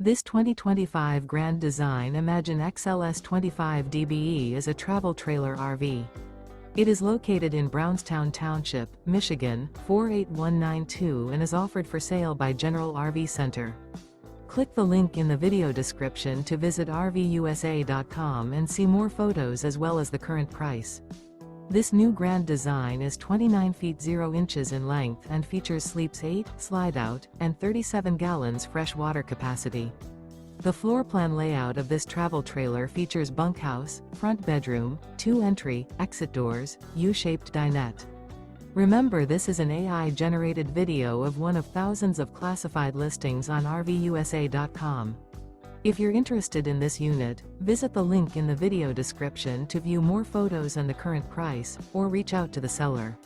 This 2025 Grand Design Imagine XLS 25 DBE is a travel trailer RV. It is located in Brownstown Township, Michigan, 48192 and is offered for sale by General RV Center. Click the link in the video description to visit RVUSA.com and see more photos as well as the current price. This new Grand Design is 29 feet 0 inches in length and features sleeps 8, slide-out, and 37 gallons fresh water capacity. The floor plan layout of this travel trailer features bunkhouse, front bedroom, 2 entry, exit doors, U-shaped dinette. Remember, this is an AI-generated video of one of thousands of classified listings on RVUSA.com. If you're interested in this unit, visit the link in the video description to view more photos and the current price, or reach out to the seller.